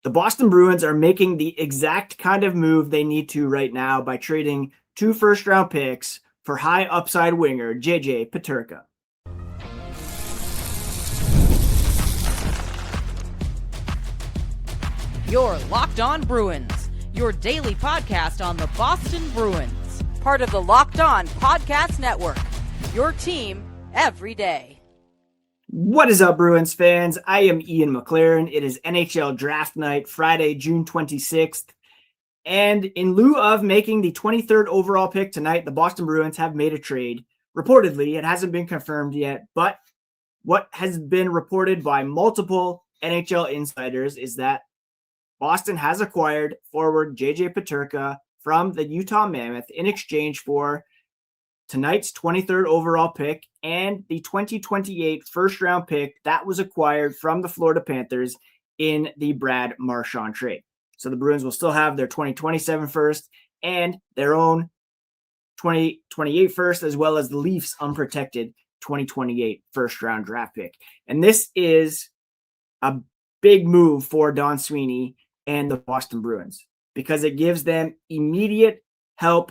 The Boston Bruins are making the exact kind of move they need to right now by trading 2 first-round picks for high upside winger JJ Peterka. You're Locked On Bruins, your daily podcast on the Boston Bruins, part of the Locked On Podcast Network, your team every day. What is up, Bruins fans? I am Ian McLaren. It is NHL Draft night, Friday, June 26th. And in lieu of making the 23rd overall pick tonight, the Boston Bruins have made a trade. Reportedly, it hasn't been confirmed yet, but what has been reported by multiple NHL insiders is that Boston has acquired forward JJ Peterka from the Utah Mammoth in exchange for tonight's 23rd overall pick and the 2028 first-round pick that was acquired from the Florida Panthers in the Brad Marchand trade. So the Bruins will still have their 2027 first and their own 2028 first, as well as the Leafs' unprotected 2028 first-round draft pick. And this is a big move for Don Sweeney and the Boston Bruins because it gives them immediate help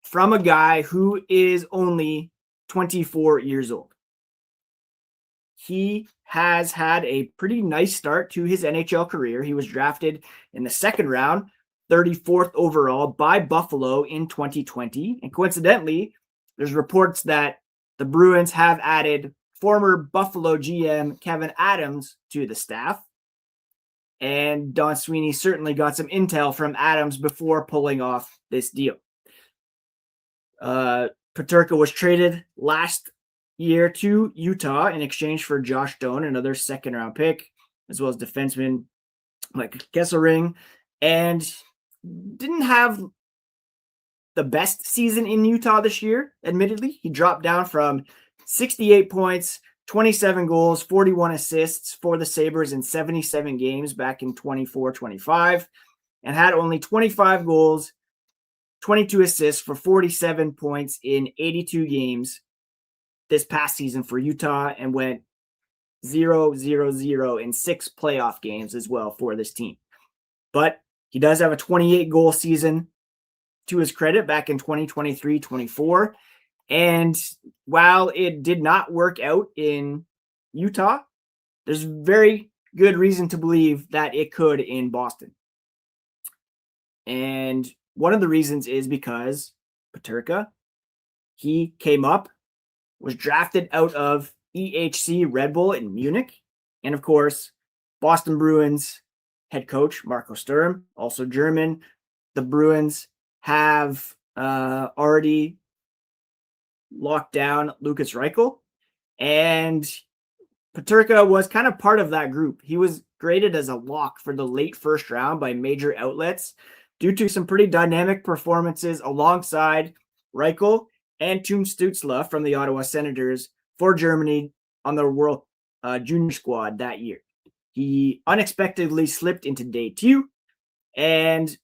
from a guy who is only 24 years old. He has had a pretty nice start to his NHL career. He was drafted in the second round, 34th overall by Buffalo in 2020. And coincidentally, there's reports that the Bruins have added former Buffalo GM Kevin Adams to the staff. And Don Sweeney certainly got some intel from Adams before pulling off this deal. Peterka was traded last year to Utah in exchange for Josh Doan, another second-round pick, as well as defenseman Mike Kesselring, and didn't have the best season in Utah this year, admittedly. He dropped down from 68 points, 27 goals, 41 assists for the Sabres in 77 games back in 24-25, and had only 25 goals, 22 assists for 47 points in 82 games this past season for Utah, and went 0-0-0 in 6 playoff games as well for this team. But he does have a 28-goal season to his credit back in 2023-24. And while it did not work out in Utah, there's very good reason to believe that it could in Boston. And one of the reasons is because Peterka, he came up, was drafted out of EHC Red Bull in Munich. And of course, Boston Bruins head coach Marco Sturm, also German. The Bruins have already locked down Lukas Reichel. And Peterka was kind of part of that group. He was graded as a lock for the late first round by major outlets due to some pretty dynamic performances alongside Reichel and Tim Stützle from the Ottawa Senators for Germany on the World Junior squad that year. He unexpectedly slipped into day 2, and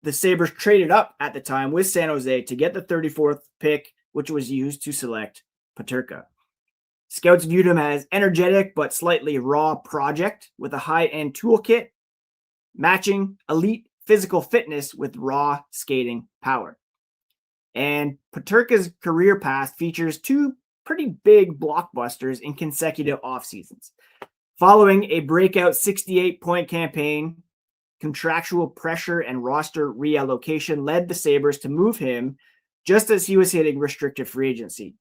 the Sabres traded up at the time with San Jose to get the 34th pick, which was used to select Peterka. Scouts viewed him as energetic but slightly raw project with a high-end toolkit, matching elite physical fitness with raw skating power. And Peterka's career path features 2 pretty big blockbusters in consecutive off seasons. Following a breakout 68-point campaign, contractual pressure and roster reallocation led the Sabres to move him just as he was hitting restricted free agency.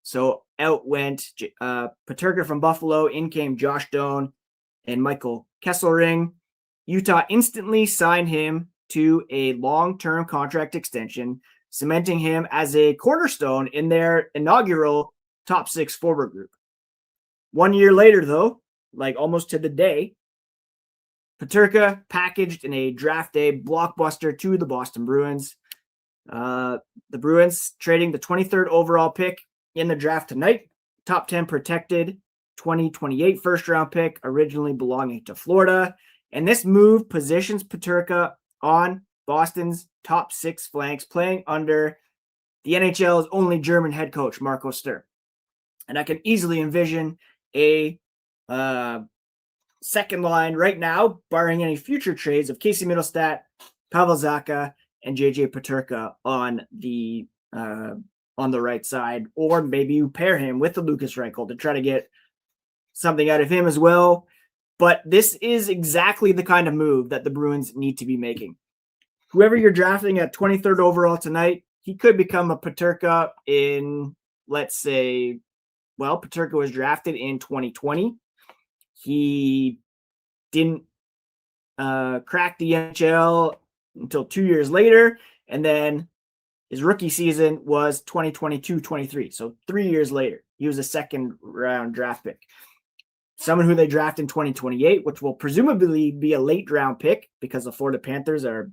So out went Peterka from Buffalo, in came Josh Doan and Michael Kesselring. Utah instantly signed him to a long-term contract extension, cementing him as a cornerstone in their inaugural top 6 forward group. 1 year later, though, like almost to the day, Peterka packaged in a draft day blockbuster to the Boston Bruins. The Bruins trading the 23rd overall pick in the draft tonight, top 10 protected 2028 first-round pick, originally belonging to Florida. And this move positions Peterka on Boston's top 6 flanks, playing under the NHL's only German head coach, Marco Sturm. And I can easily envision a second line right now, barring any future trades, of Casey Mittelstadt, Pavel Zacha, and JJ Peterka on the right side, or maybe you pair him with the Lucas Reichel to try to get something out of him as well. But this is exactly the kind of move that the Bruins need to be making. Whoever you're drafting at 23rd overall tonight, he could become a Peterka in, let's say, well, Peterka was drafted in 2020. He didn't crack the NHL until 2 years later, and then his rookie season was 2022-23. So 3 years later, he was a second-round draft pick. Someone who they draft in 2028, which will presumably be a late-round pick because the Florida Panthers are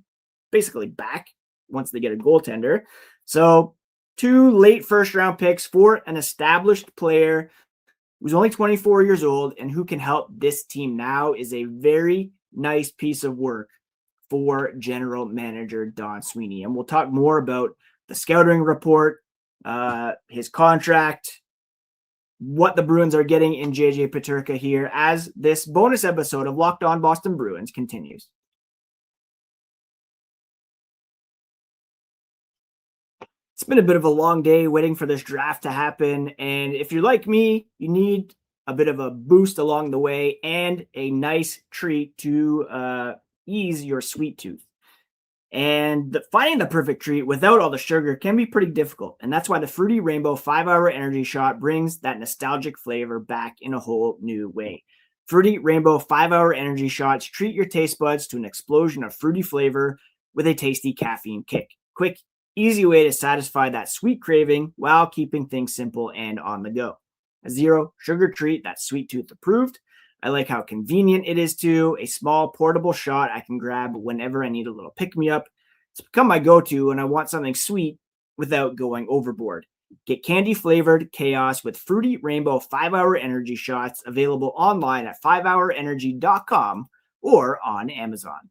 basically back once they get a goaltender. So 2 late first-round picks for an established player who's only 24 years old and who can help this team now is a very nice piece of work for general manager Don Sweeney. And we'll talk more about the scouting report, his contract, what the Bruins are getting in JJ Peterka here as this bonus episode of Locked On Boston Bruins continues. It's been a bit of a long day waiting for this draft to happen. And if you're like me, you need a bit of a boost along the way and a nice treat to ease your sweet tooth. And finding the perfect treat without all the sugar can be pretty difficult. And that's why the Fruity Rainbow 5-Hour Energy Shot brings that nostalgic flavor back in a whole new way. Fruity Rainbow 5-Hour Energy Shots treat your taste buds to an explosion of fruity flavor with a tasty caffeine kick. Quick, easy way to satisfy that sweet craving while keeping things simple and on the go. A zero sugar treat that's sweet tooth approved. I like how convenient it is too. A small portable shot I can grab whenever I need a little pick-me-up. It's become my go-to when I want something sweet without going overboard. Get candy-flavored chaos with Fruity Rainbow 5-Hour Energy Shots available online at 5hourenergy.com or on Amazon.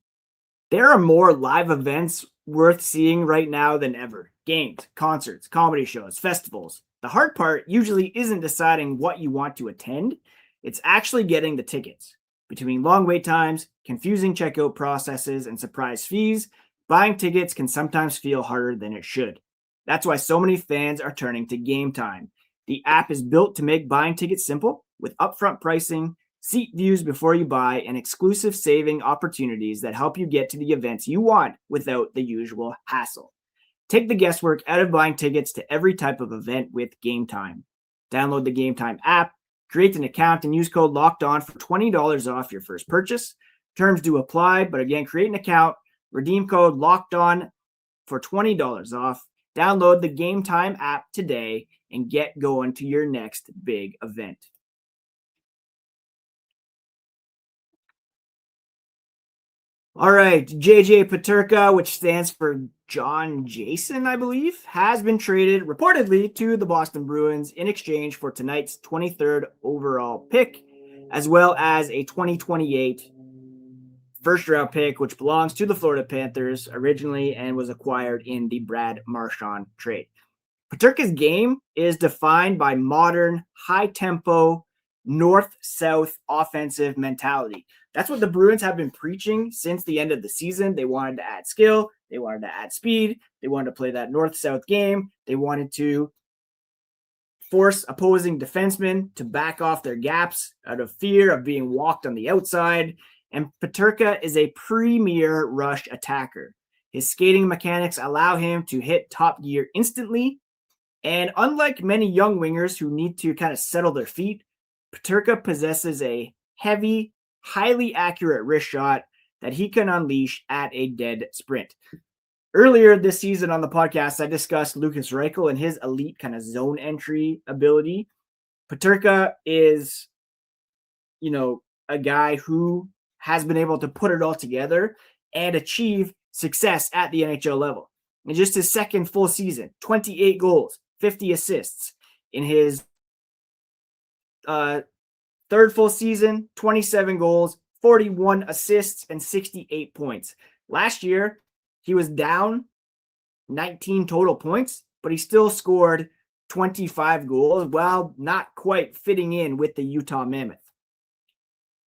There are more live events worth seeing right now than ever. Games, concerts, comedy shows, festivals. The hard part usually isn't deciding what you want to attend. It's actually getting the tickets. Between long wait times, confusing checkout processes, and surprise fees, buying tickets can sometimes feel harder than it should. That's why so many fans are turning to Game Time. The app is built to make buying tickets simple, with upfront pricing, seat views before you buy, and exclusive saving opportunities that help you get to the events you want without the usual hassle. Take the guesswork out of buying tickets to every type of event with Game Time. Download the Game Time app, create an account, and use code LOCKEDON for $20 off your first purchase. Terms do apply, but again, create an account, redeem code LOCKEDON for $20 off. Download the Game Time app today and get going to your next big event. All right, JJ Peterka, which stands for John Jason, I believe, has been traded reportedly to the Boston Bruins in exchange for tonight's 23rd overall pick, as well as a 2028 first-round pick, which belongs to the Florida Panthers originally and was acquired in the Brad Marchand trade. Peterka's game is defined by modern, high-tempo, north-south offensive mentality. That's what the Bruins have been preaching since the end of the season. They wanted to add skill. They wanted to add speed. They wanted to play that north-south game. They wanted to force opposing defensemen to back off their gaps out of fear of being walked on the outside. And Peterka is a premier rush attacker. His skating mechanics allow him to hit top gear instantly. And unlike many young wingers who need to kind of settle their feet, Peterka possesses a heavy, highly accurate wrist shot that he can unleash at a dead sprint. Earlier this season on the podcast, I discussed Lucas Reichel and his elite kind of zone entry ability. Peterka is, a guy who has been able to put it all together and achieve success at the NHL level. In just his second full season, 28 goals, 50 assists. In his third full season, 27 goals, 41 assists, and 68 points. Last year, he was down 19 total points, but he still scored 25 goals while not quite fitting in with the Utah Mammoth.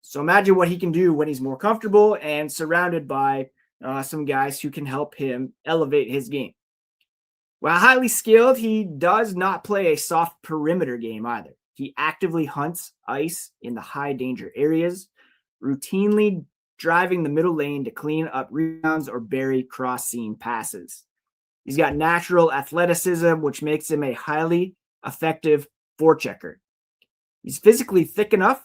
So imagine what he can do when he's more comfortable and surrounded by some guys who can help him elevate his game. While highly skilled, he does not play a soft perimeter game either. He actively hunts ice in the high danger areas, routinely driving the middle lane to clean up rebounds or bury cross-seam passes. He's got natural athleticism, which makes him a highly effective forechecker. He's physically thick enough,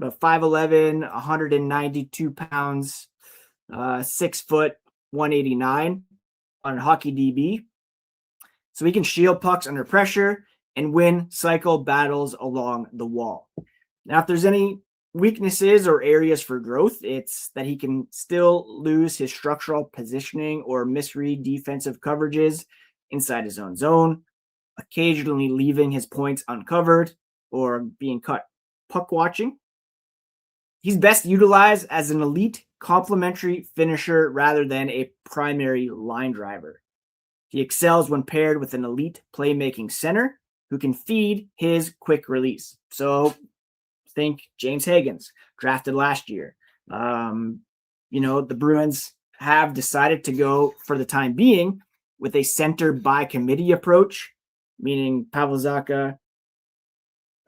about 5'11", 192 pounds, 6 foot, 189 on Hockey DB. So he can shield pucks under pressure and win cycle battles along the wall. Now, if there's any weaknesses or areas for growth, it's that he can still lose his structural positioning or misread defensive coverages inside his own zone, occasionally leaving his points uncovered or being cut puck watching. He's best utilized as an elite complementary finisher rather than a primary line driver. He excels when paired with an elite playmaking center who can feed his quick release. So think James Higgins, drafted last year. The Bruins have decided to go, for the time being, with a center by committee approach, meaning Pavel Zacha,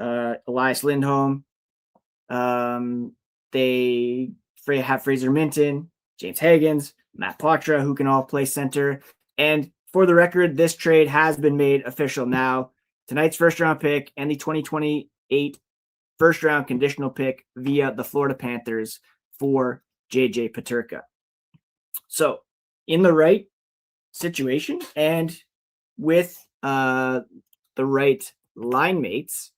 Elias Lindholm. They have Fraser Minton, James Higgins, Matt Poitras, who can all play center. And for the record, this trade has been made official now. Tonight's first-round pick and the 2028 first-round conditional pick via the Florida Panthers for JJ Peterka. So, in the right situation and with the right line mates,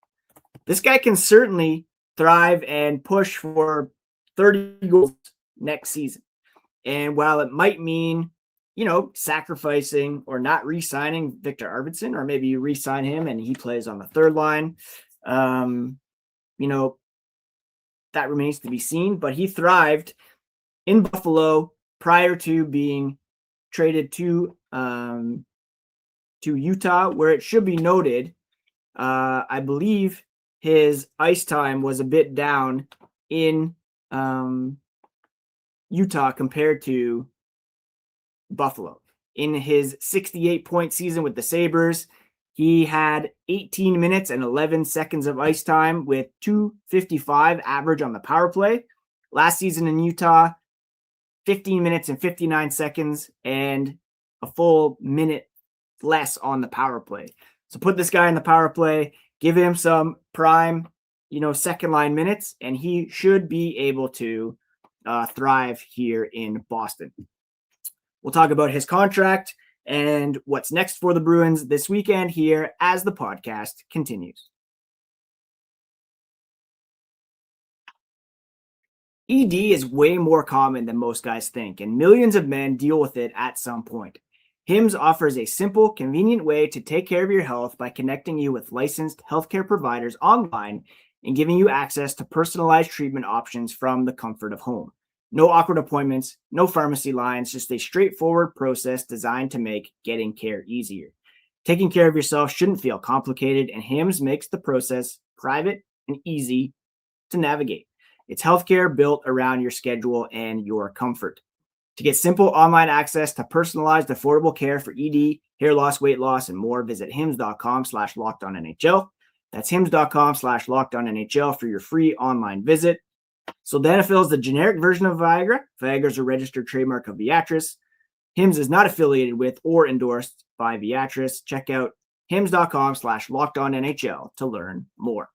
this guy can certainly thrive and push for 30 goals next season. And while it might mean, sacrificing or not re-signing Victor Arvidsson, or maybe you re-sign him and he plays on the third line, that remains to be seen. But he thrived in Buffalo prior to being traded to Utah, where it should be noted, I believe his ice time was a bit down in Utah compared to Buffalo. In his 68-point season with the Sabres, he had 18 minutes and 11 seconds of ice time with .255 average on the power play. Last season in Utah, 15 minutes and 59 seconds and a full minute less on the power play. So put this guy in the power play, give him some prime, second line minutes, and he should be able to thrive here in Boston. We'll talk about his contract and what's next for the Bruins this weekend here as the podcast continues. ED is way more common than most guys think, and millions of men deal with it at some point. HIMS offers a simple, convenient way to take care of your health by connecting you with licensed healthcare providers online and giving you access to personalized treatment options from the comfort of home. No awkward appointments, no pharmacy lines, just a straightforward process designed to make getting care easier. Taking care of yourself shouldn't feel complicated, and HIMS makes the process private and easy to navigate. It's healthcare built around your schedule and your comfort. To get simple online access to personalized, affordable care for ED, hair loss, weight loss, and more, visit hims.com/lockedonnhl. That's hims.com/lockedonnhl for your free online visit. Sildenafil is the generic version of Viagra. Viagra is a registered trademark of Viatris. HIMS is not affiliated with or endorsed by Viatris. Check out hims.com/lockedonnhl to learn more.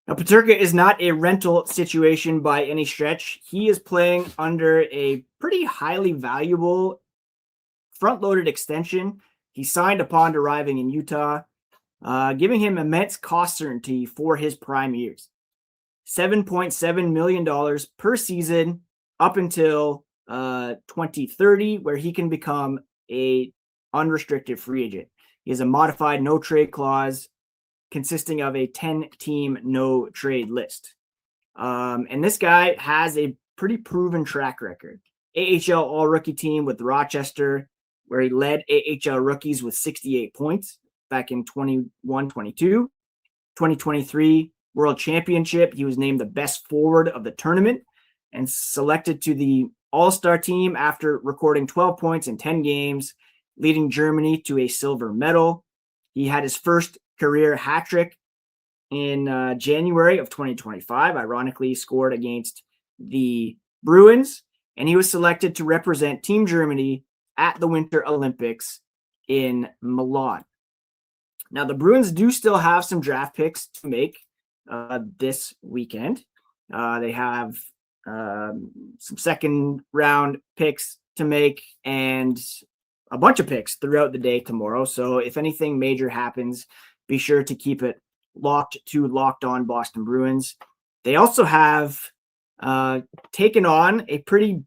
Now, Peterka is not a rental situation by any stretch. He is playing under a pretty highly valuable front-loaded extension he signed upon arriving in Utah, giving him immense cost certainty for his prime years. $7.7 million per season up until 2030, where he can become a unrestricted free agent. He has a modified no-trade clause consisting of a 10-team no-trade list. And this guy has a pretty proven track record. AHL All-Rookie team with Rochester, where he led AHL rookies with 68 points back in 21-22. 2023 World Championship, he was named the best forward of the tournament and selected to the All-Star team after recording 12 points in 10 games, leading Germany to a silver medal. He had his first career hat trick in January of 2025. Ironically, he scored against the Bruins, and he was selected to represent Team Germany at the Winter Olympics in Milan. Now, the Bruins do still have some draft picks to make this weekend. They have some second round picks to make and a bunch of picks throughout the day tomorrow. So if anything major happens, be sure to keep it locked to Locked On Boston Bruins. They also have taken on a pretty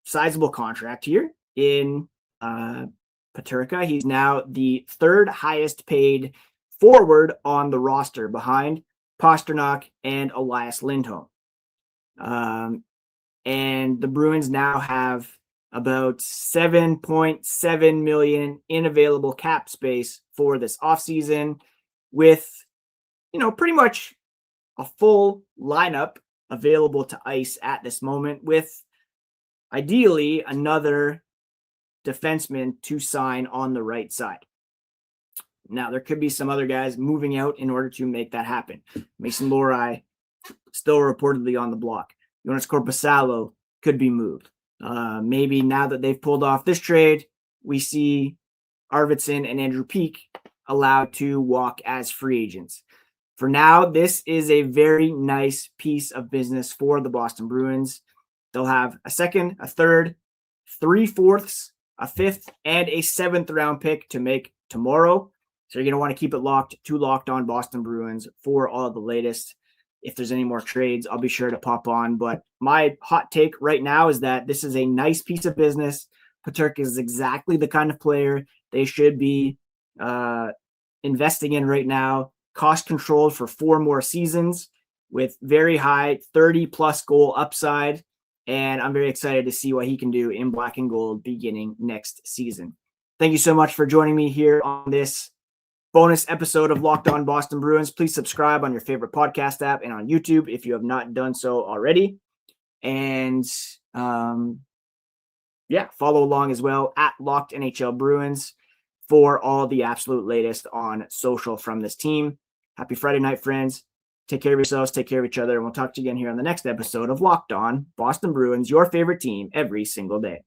sizable contract here in Peterka. He's now the third highest paid forward on the roster behind Pasternak and Elias Lindholm. And the Bruins now have about $7.7 million in available cap space for this offseason, with, pretty much a full lineup available to ice at this moment, with ideally another defenseman to sign on the right side. Now, there could be some other guys moving out in order to make that happen. Mason Lohrei still reportedly on the block. Jonas Korpisalo could be moved. Maybe now that they've pulled off this trade, we see Arvidsson and Andrew Peeke allowed to walk as free agents. For now, this is a very nice piece of business for the Boston Bruins. They'll have a second, a third, 3/4, a fifth, and a 7th round pick to make tomorrow. So you're going to want to keep it locked to Locked On Boston Bruins for all of the latest. If there's any more trades, I'll be sure to pop on. But my hot take right now is that this is a nice piece of business. Peterka is exactly the kind of player they should be investing in right now. Cost controlled for 4 more seasons with very high 30-plus goal upside. And I'm very excited to see what he can do in black and gold beginning next season. Thank you so much for joining me here on this bonus episode of Locked On Boston Bruins. Please subscribe on your favorite podcast app and on YouTube if you have not done so already. And follow along as well at Locked NHL Bruins for all the absolute latest on social from this team. Happy Friday night, friends. Take care of yourselves, take care of each other, and we'll talk to you again here on the next episode of Locked On Boston Bruins, your favorite team every single day.